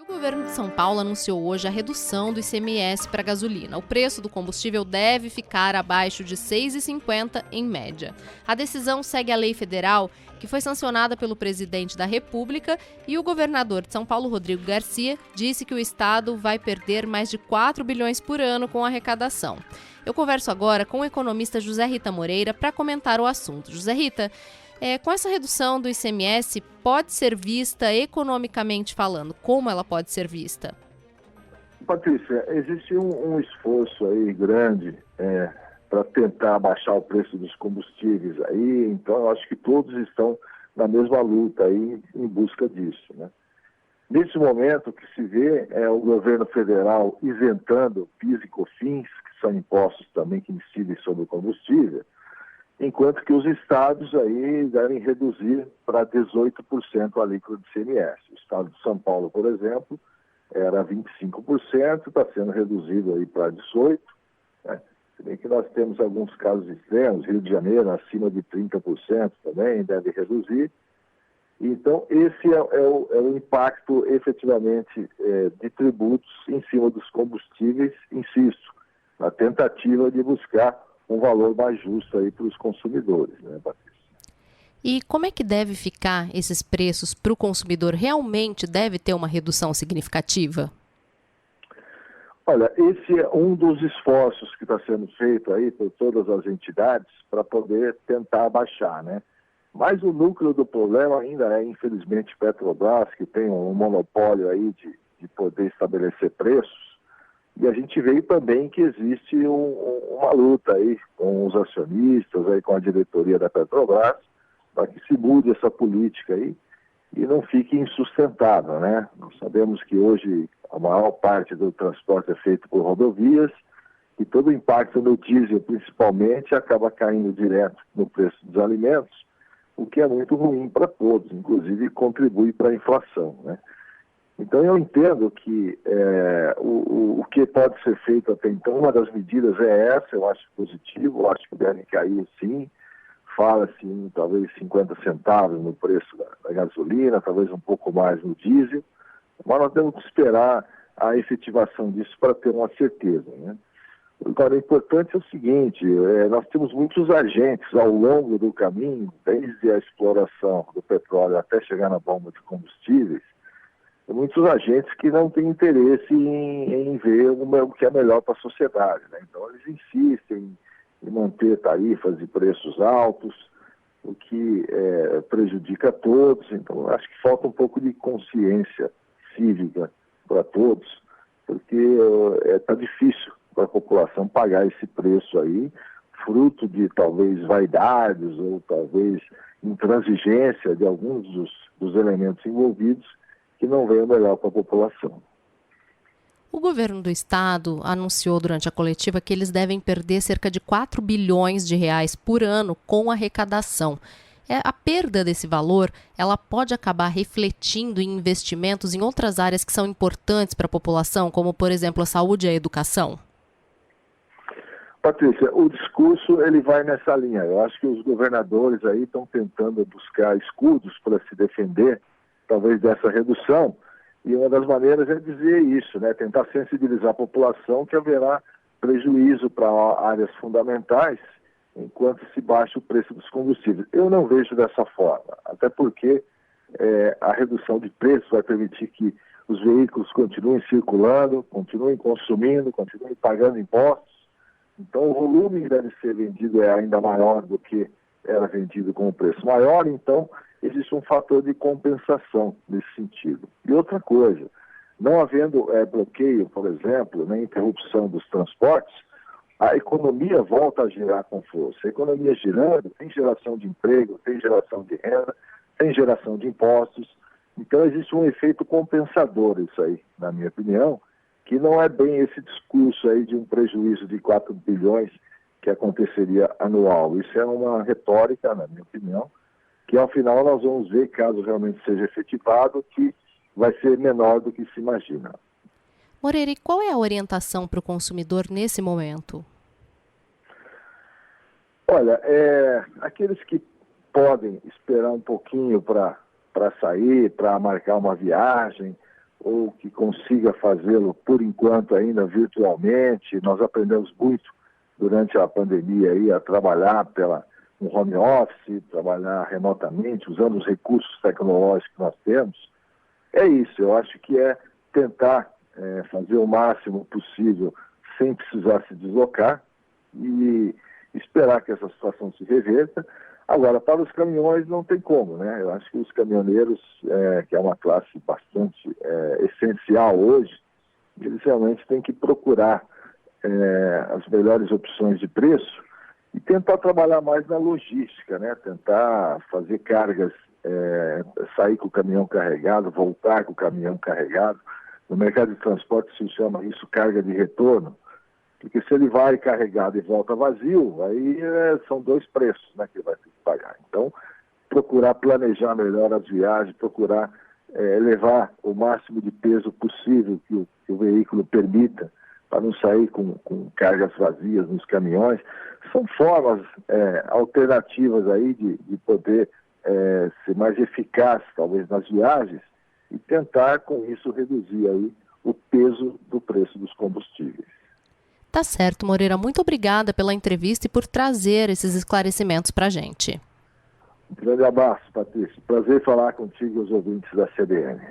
O governo de São Paulo anunciou hoje a redução do ICMS para a gasolina. O preço do combustível deve ficar abaixo de R$ 6,50 em média. A decisão segue a lei federal que foi sancionada pelo presidente da República e o governador de São Paulo, Rodrigo Garcia, disse que o estado vai perder mais de 4 bilhões por ano com a arrecadação. Eu converso agora com o economista José Rita Moreira para comentar o assunto. José Rita, com essa redução do ICMS, pode ser vista economicamente falando? Como ela pode ser vista? Patrícia, existe um esforço aí grande para tentar baixar o preço dos combustíveis aí, então eu acho que todos estão na mesma luta aí em busca disso, né? Nesse momento o que se vê é o governo federal isentando PIS e COFINS, que são impostos também que incidem sobre o combustível, enquanto que os estados aí devem reduzir para 18% a alíquota de ICMS. O estado de São Paulo, por exemplo, era 25%, está sendo reduzido aí para 18%, né? Se bem que nós temos alguns casos extremos, Rio de Janeiro acima de 30% também deve reduzir. Então, esse é o impacto efetivamente de tributos em cima dos combustíveis, insisto, na tentativa de buscar um valor mais justo aí para os consumidores, né, Patrícia? E como é que deve ficar esses preços para o consumidor? Realmente deve ter uma redução significativa? Olha, esse é um dos esforços que está sendo feito aí por todas as entidades para poder tentar abaixar, né? Mas o núcleo do problema ainda é, infelizmente, Petrobras, que tem um monopólio aí de poder estabelecer preços. E a gente vê também que existe uma luta aí com os acionistas, aí com a diretoria da Petrobras, para que se mude essa política aí e não fique insustentável, né? Nós sabemos que hoje a maior parte do transporte é feito por rodovias e todo o impacto no diesel, principalmente, acaba caindo direto no preço dos alimentos, o que é muito ruim para todos, inclusive contribui para a inflação, né? Então eu entendo que o que pode ser feito até então, uma das medidas é essa, eu acho positivo, eu acho que deve cair sim, fala-se em talvez 50 centavos no preço da gasolina, talvez um pouco mais no diesel, mas nós temos que esperar a efetivação disso para ter uma certeza, né? Agora, o importante é o seguinte, nós temos muitos agentes ao longo do caminho, desde a exploração do petróleo até chegar na bomba de combustíveis, muitos agentes que não têm interesse em ver o que é melhor para a sociedade, né? Então, eles insistem em manter tarifas e preços altos, o que prejudica a todos. Então, acho que falta um pouco de consciência cívica para todos, porque está difícil para a população pagar esse preço aí, fruto de talvez vaidades ou talvez intransigência de alguns dos elementos envolvidos, que não venha melhor para a população. O governo do estado anunciou durante a coletiva que eles devem perder cerca de 4 bilhões de reais por ano com arrecadação. A perda desse valor, ela pode acabar refletindo em investimentos em outras áreas que são importantes para a população, como, por exemplo, a saúde e a educação? Patrícia, o discurso ele vai nessa linha. Eu acho que os governadores aí estão tentando buscar escudos para se defender, talvez, dessa redução. E uma das maneiras é dizer isso, né? Tentar sensibilizar a população que haverá prejuízo para áreas fundamentais enquanto se baixa o preço dos combustíveis. Eu não vejo dessa forma, até porque a redução de preços vai permitir que os veículos continuem circulando, continuem consumindo, continuem pagando impostos. Então o volume deve ser vendido ainda maior do que era vendido com o preço maior, então existe um fator de compensação nesse sentido. E outra coisa, não havendo bloqueio, por exemplo, nem interrupção dos transportes, a economia volta a girar com força. A economia girando, tem geração de emprego, tem geração de renda, tem geração de impostos. Então existe um efeito compensador isso aí, na minha opinião, que não é bem esse discurso aí de um prejuízo de 4 bilhões que aconteceria anual. Isso é uma retórica, na minha opinião, que ao final nós vamos ver, caso realmente seja efetivado, que vai ser menor do que se imagina. Moreira, e qual é a orientação para o consumidor nesse momento? Olha, aqueles que podem esperar um pouquinho para sair, para marcar uma viagem, ou que consiga fazê-lo, por enquanto, ainda virtualmente. Nós aprendemos muito durante a pandemia aí, a trabalhar no home office, trabalhar remotamente, usando os recursos tecnológicos que nós temos. É isso, eu acho que é tentar fazer o máximo possível sem precisar se deslocar e esperar que essa situação se reverta. Agora, para os caminhões não tem como, né? Eu acho que os caminhoneiros, que é uma classe bastante essencial hoje, eles realmente têm que procurar as melhores opções de preço e tentar trabalhar mais na logística, né? Tentar fazer cargas, sair com o caminhão carregado, voltar com o caminhão carregado. No mercado de transporte se chama isso carga de retorno, porque se ele vai carregado e volta vazio, aí são dois preços, né, que ele vai ter que pagar. Então, procurar planejar melhor as viagens, procurar levar o máximo de peso possível que o veículo permita, para não sair com cargas vazias nos caminhões. São formas alternativas aí de poder ser mais eficaz, talvez, nas viagens e tentar, com isso, reduzir aí o peso do preço dos combustíveis. Tá certo, Moreira. Muito obrigada pela entrevista e por trazer esses esclarecimentos para a gente. Um grande abraço, Patrícia. Prazer falar contigo e os ouvintes da CBN.